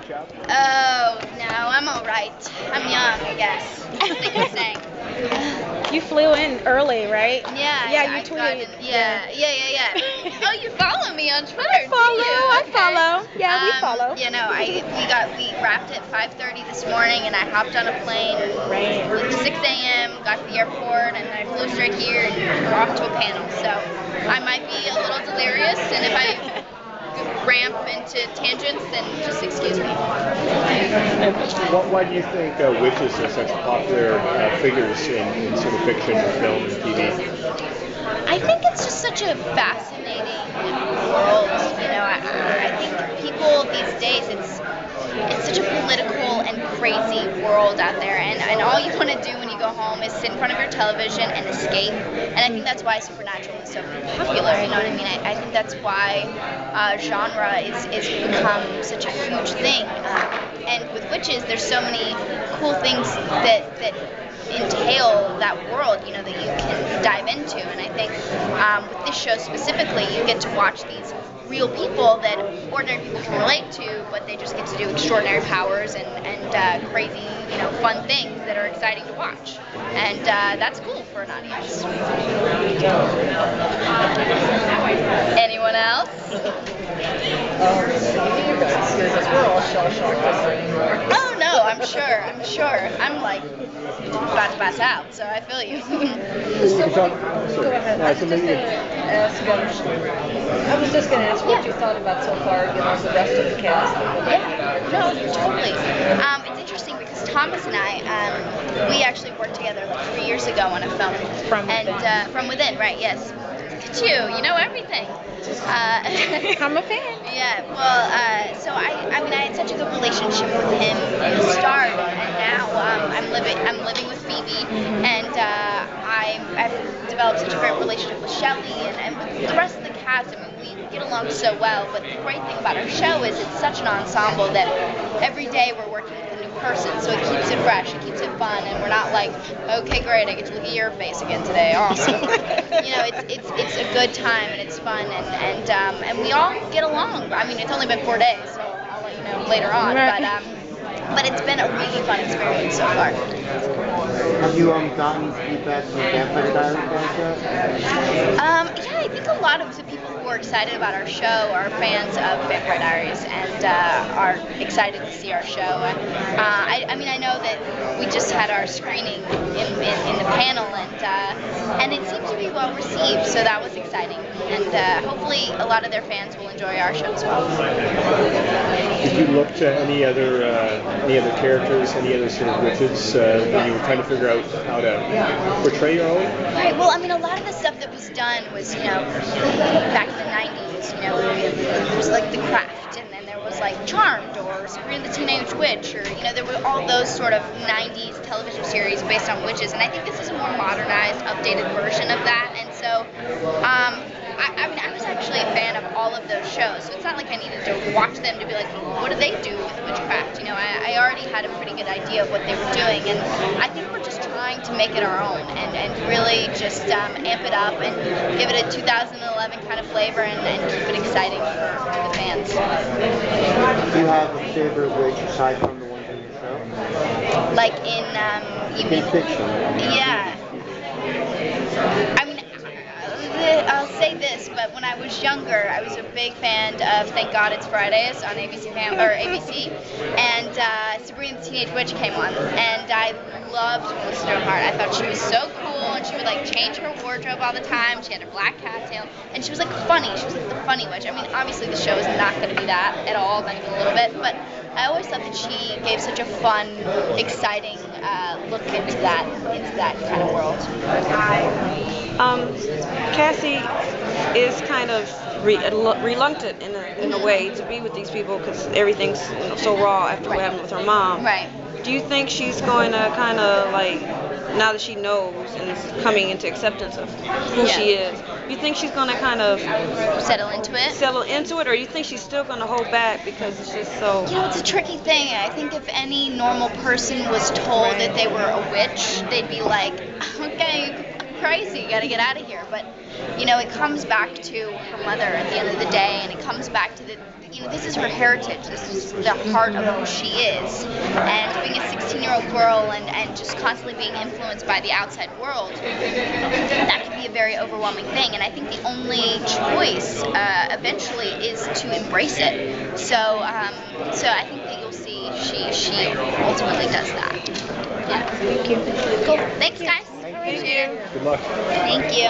job? Oh, no, I'm all right. I'm young, I guess. I think you're saying. You flew in early, right? Yeah, Yeah, I you got tweeted. in. Yeah. Oh, you follow me on Twitter, I follow. do you? I Okay. follow. Yeah, we follow. You know, we wrapped at 5:30 this morning, and I hopped on a plane Right. at 6 a.m. Got to the airport, and I flew straight here and we're off to a panel. So I might be a little delirious, and if I ramp into tangents, then just excuse me. And why do you think witches are such popular figures in sort of fiction, film, and TV? I think it's just such a fascinating world. You know, I think people these days, it's such a political and crazy world out there, and all you want to do when you go home is sit in front of your television and escape. And I think that's why Supernatural is so popular. You know what I mean? I think that's why genre is become such a huge thing. And with witches, there's so many cool things that entail that world, you know, that you can dive into. And I think with this show specifically, you get to watch these real people that ordinary people can relate to, but they just get to do extraordinary powers and crazy, you know, fun things that are exciting to watch. And that's cool for an audience. Anyone else? We're all shell-shocked. Oh no, I'm sure. I'm like about to pass out, so I feel you. Go ahead. I was just going to ask what you thought about so far, you know, the rest of the cast. Yeah, no, totally. It's interesting because Thomas and I, we actually worked together like 3 years ago on a film. From Within, right? Yes. Look at you. You know everything. I'm a fan. Yeah. Well, so I mean, I had such a good relationship with him from the start, and now I'm living with Phoebe, and I've developed such a great relationship with Shelley and with the rest of the cast. I mean, we get along so well. But the great thing about our show is it's such an ensemble that every day we're working with a new person, so it keeps it fresh, it keeps it fun, and we're not like, okay, great, I get to look at your face again today, awesome. You know, it's a good time and it's fun, and we all get along. I mean, it's only been 4 days, so I'll let you know later on. But it's been a really fun experience so far. Have you gotten feedback from Vampire Diaries fans yet? Yeah, I think a lot of the people who are excited about our show are fans of Vampire Diaries and are excited to see our show. I mean, I know that we just had our screening in the panel, and it seems to be well received, so that was exciting. And hopefully a lot of their fans will enjoy our show as well. Did you look to any other characters, any other sort of witches when you were trying to figure out how to portray your own? Right. Well, I mean, a lot of the stuff that was done was, you know, back in the 90s. You know, there was like The Craft, and then there was like Charmed or Sabrina the Teenage Witch, or you know, there were all those sort of 90s television series based on witches. And I think this is a more modernized, updated version of that. And so, I mean, I was actually a fan of all of those shows, so it's not like I needed to watch them to be like, what do they do with witchcraft? You know, I already had a pretty good idea of what they were doing, and I think we're just trying to make it our own and really just amp it up and give it a 2011 kind of flavor and keep it exciting for the fans. Do you have a favorite witch aside from the ones in your show? Like in, you mean? Fiction. Yeah. I mean, I'll say this, but when I was younger, I was a big fan of Thank God It's Fridays on ABC, and Sabrina the Teenage Witch came on, and I loved Melissa Joan Hart. I thought she was so cool, and she would like change her wardrobe all the time. She had a black cattail, and she was like funny. She was like the funny witch. I mean, obviously the show is not going to be that at all, not even a little bit, but I always thought that she gave such a fun, exciting look into that kind of world. Cassie is kind of reluctant in a way to be with these people because everything's so raw after what happened with her mom. Right. Do you think she's going to kind of like, now that she knows and is coming into acceptance of who she is, do you think she's going to kind of settle into it, or do you think she's still going to hold back because it's just so... You know, it's a tricky thing. I think if any normal person was told that they were a witch, they'd be like, okay, crazy, you gotta get out of here. But you know, it comes back to her mother at the end of the day, and it comes back to the this is her heritage. This is the heart of who she is. And being a 16-year-old girl and just constantly being influenced by the outside world, that can be a very overwhelming thing. And I think the only choice eventually is to embrace it. So I think that you'll see she ultimately does that. Yeah. Thank you. Cool. Thanks, guys. Thank you. Good luck. Thank you.